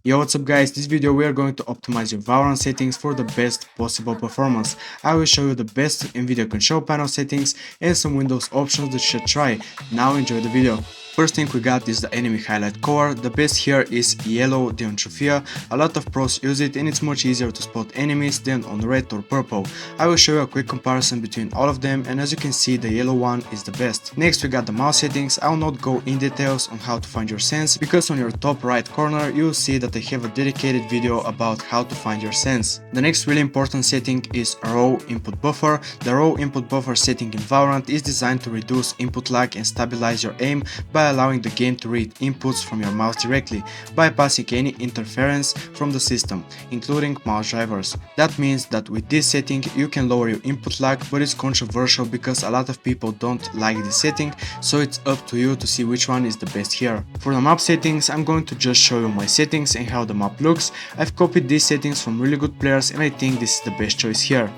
Yo, what's up guys, this video we are going to optimize your Valorant settings for the best possible performance. I will show you the best Nvidia control panel settings and some Windows options that you should try. Now enjoy the video. First thing we got is the enemy highlight color. The best here is yellow Deontropia. A lot of pros use it and it's much easier to spot enemies than on red or purple. I will show you a quick comparison between all of them, and as you can see the yellow one is the best. Next we got the mouse settings. I will not go in details on how to find your sense, because on your top right corner you will see that I have a dedicated video about how to find your sense. The next really important setting is raw input buffer. The raw input buffer setting in Valorant is designed to reduce input lag and stabilize your aim by allowing the game to read inputs from your mouse directly, bypassing any interference from the system, including mouse drivers. That means that with this setting you can lower your input lag, but it's controversial because a lot of people don't like this setting, so it's up to you to see which one is the best here. For the map settings, I'm going to just show you my settings and how the map looks. I've copied these settings from really good players and I think this is the best choice here.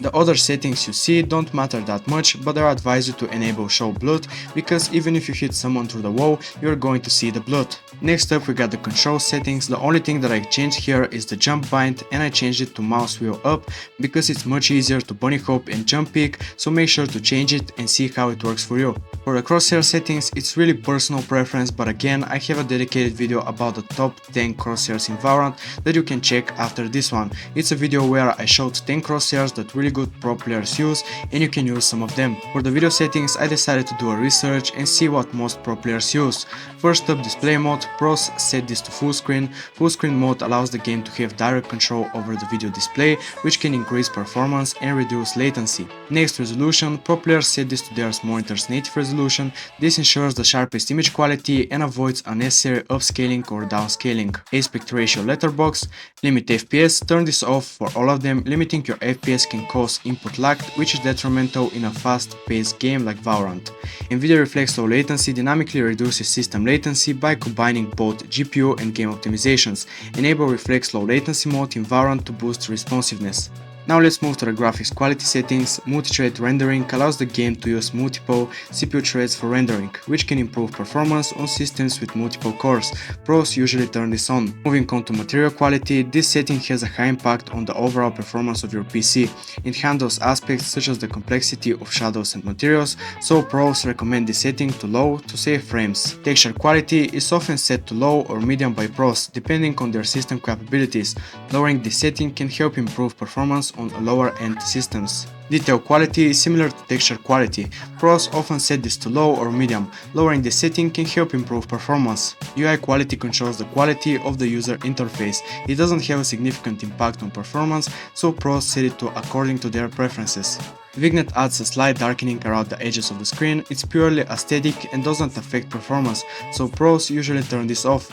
The other settings you see don't matter that much, but I advise you to enable show blood, because even if you hit someone through the wall, you're going to see the blood. Next up we got the control settings. The only thing that I changed here is the jump bind, and I changed it to mouse wheel up because it's much easier to bunny hop and jump peek, so make sure to change it and see how it works for you. For the crosshair settings, it's really personal preference, but again I have a dedicated video about the top 10 crosshairs in Valorant that you can check after this one. It's a video where I showed 10 crosshairs that really good pro players use, and you can use some of them. For the video settings I decided to do a research and see what most pro players use. First up, display mode. Pros set this to full screen. Full screen mode allows the game to have direct control over the video display, which can increase performance and reduce latency. Next, resolution. Pro players set this to their monitor's native resolution. This ensures the sharpest image quality and avoids unnecessary upscaling or downscaling. Aspect ratio letterbox. Limit FPS. Turn this off for all of them. Limiting your FPS can cause input lag, which is detrimental in a fast-paced game like Valorant. Nvidia Reflex Low Latency dynamically reduces system latency by combining both GPU and game optimizations. Enable Reflex Low Latency mode in Valorant to boost responsiveness. Now let's move to the graphics quality settings. Multi-thread rendering allows the game to use multiple CPU threads for rendering, which can improve performance on systems with multiple cores. Pros usually turn this on. Moving on to material quality, this setting has a high impact on the overall performance of your PC. It handles aspects such as the complexity of shadows and materials, so pros recommend this setting to low to save frames. Texture quality is often set to low or medium by pros, depending on their system capabilities. Lowering this setting can help improve performance on lower end systems. Detail quality is similar to texture quality. Pros often set this to low or medium. Lowering this setting can help improve performance. UI quality controls the quality of the user interface. It doesn't have a significant impact on performance, so pros set it to according to their preferences. Vignette adds a slight darkening around the edges of the screen. It's purely aesthetic and doesn't affect performance, so pros usually turn this off.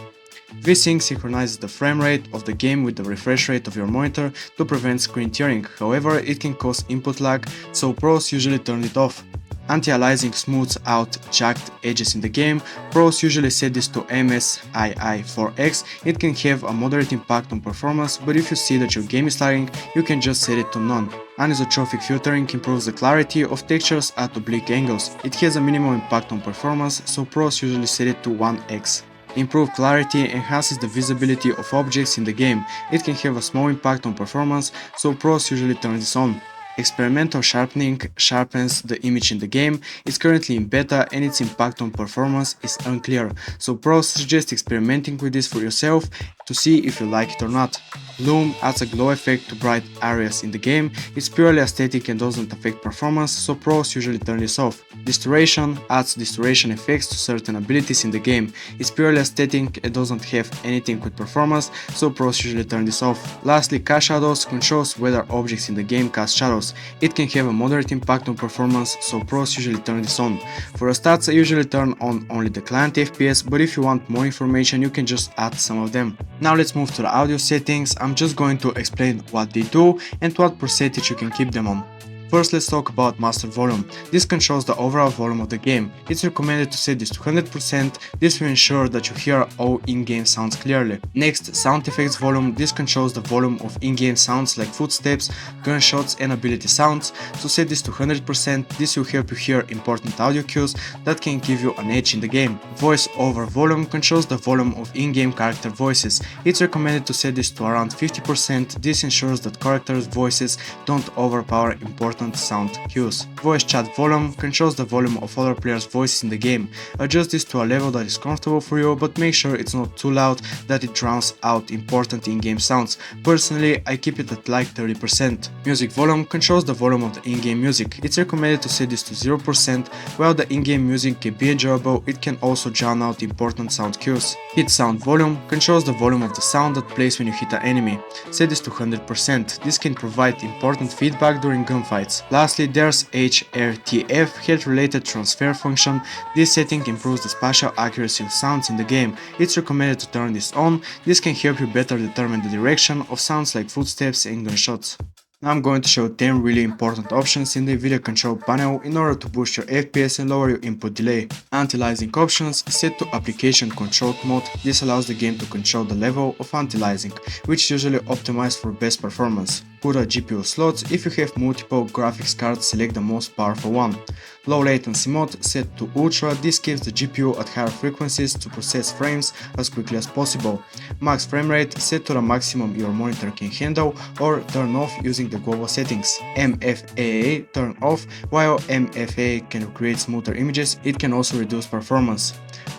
VSync synchronizes the frame rate of the game with the refresh rate of your monitor to prevent screen tearing. However, it can cause input lag, so pros usually turn it off. Anti-aliasing smooths out jagged edges in the game. Pros usually set this to MSII4X. It can have a moderate impact on performance, but if you see that your game is lagging, you can just set it to none. Anisotropic filtering improves the clarity of textures at oblique angles. It has a minimal impact on performance, so pros usually set it to 1x. Improved clarity enhances the visibility of objects in the game. It can have a small impact on performance, so pros usually turn this on. Experimental sharpening sharpens the image in the game. It's currently in beta and its impact on performance is unclear, so pros suggest experimenting with this for yourself to see if you like it or not. Loom adds a glow effect to bright areas in the game. It's purely aesthetic and doesn't affect performance, so pros usually turn this off. Distortion adds distortion effects to certain abilities in the game. It's purely aesthetic and doesn't have anything with performance, so pros usually turn this off. Lastly, cast shadows controls whether objects in the game cast shadows. It can have a moderate impact on performance, so pros usually turn this on. For the stats, I usually turn on only the client FPS, but if you want more information you can just add some of them. Now let's move to the audio settings. I'm just going to explain what they do and what percentage you can keep them on. First, let's talk about master volume. This controls the overall volume of the game. It's recommended to set this to 100%. This will ensure that you hear all in-game sounds clearly. Next, sound effects volume. This controls the volume of in-game sounds like footsteps, gunshots and ability sounds. To set this to 100%, this will help you hear important audio cues that can give you an edge in the game. Voice over volume controls the volume of in-game character voices. It's recommended to set this to around 50%. This ensures that characters' voices don't overpower important sound cues. Voice chat volume controls the volume of other players' voices in the game. Adjust this to a level that is comfortable for you, but make sure it's not too loud that it drowns out important in-game sounds. Personally, I keep it at like 30%. Music volume controls the volume of the in-game music. It's recommended to set this to 0%. While the in-game music can be enjoyable, it can also drown out important sound cues. Hit sound volume controls the volume of the sound that plays when you hit an enemy. Set this to 100%. This can provide important feedback during gunfights. Lastly, there's HRTF, Head Related Transfer function. This setting improves the spatial accuracy of sounds in the game. It's recommended to turn this on. This can help you better determine the direction of sounds like footsteps and gunshots. Now I'm going to show 10 really important options in the video control panel in order to boost your FPS and lower your input delay. Anti-aliasing options set to application controlled mode. This allows the game to control the level of anti-aliasing, which is usually optimized for best performance. CUDA GPU slots. If you have multiple graphics cards, select the most powerful one. Low latency mode set to ultra. This keeps the GPU at higher frequencies to process frames as quickly as possible. Max frame rate set to the maximum your monitor can handle or turn off using the global settings. MFAA turn off. While MFAA can create smoother images, it can also reduce performance.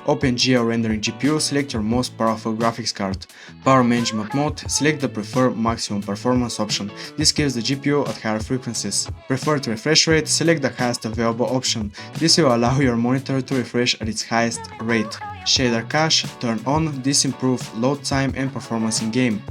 OpenGL rendering GPU. Select your most powerful graphics card. Power management mode. Select the preferred maximum performance option. This keeps the GPU at higher frequencies. Preferred refresh rate. Select the highest available option. This will allow your monitor to refresh at its highest rate. Shader cache turn on. This improves load time and performance in game.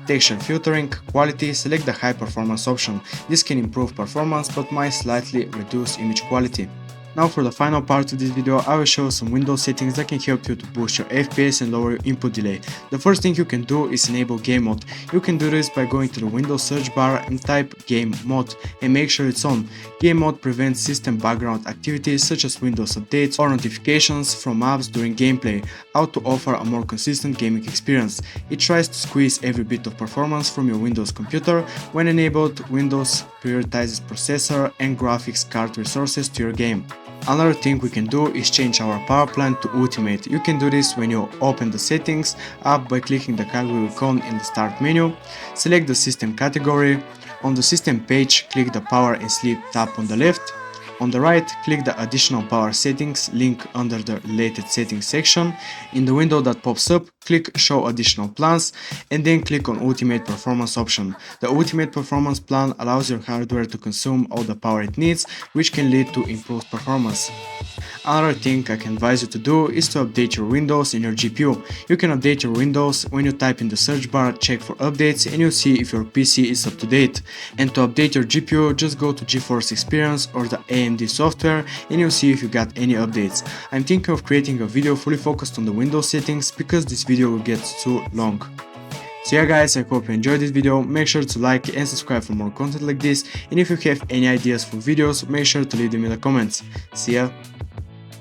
Texture filtering quality. Select the high performance option. This can improve performance but might slightly reduce image quality. Now for the final part of this video, I will show some Windows settings that can help you to boost your FPS and lower your input delay. The first thing you can do is enable game mode. You can do this by going to the Windows search bar and type game mode and make sure it's on. Game mode prevents system background activities such as Windows updates or notifications from apps during gameplay, out to offer a more consistent gaming experience. It tries to squeeze every bit of performance from your Windows computer. When enabled, Windows prioritizes processor and graphics card resources to your game. Another thing we can do is change our power plan to ultimate. You can do this when you open the settings app by clicking the cargo icon in the start menu. Select the system category. On the system page, click the power and sleep tab on the left. On the right, click the additional power settings link under the related settings section. In the window that pops up, click show additional plans and then click on ultimate performance option. The ultimate performance plan allows your hardware to consume all the power it needs, which can lead to improved performance. Another thing I can advise you to do is to update your Windows and your GPU. You can update your Windows when you type in the search bar, check for updates, and you'll see if your PC is up to date. And to update your GPU, just go to GeForce Experience or the AMD software and you'll see if you got any updates. I'm thinking of creating a video fully focused on the Windows settings because this video will get too long. So yeah guys, I hope you enjoyed this video. Make sure to like and subscribe for more content like this, and if you have any ideas for videos, make sure to leave them in the comments. See ya!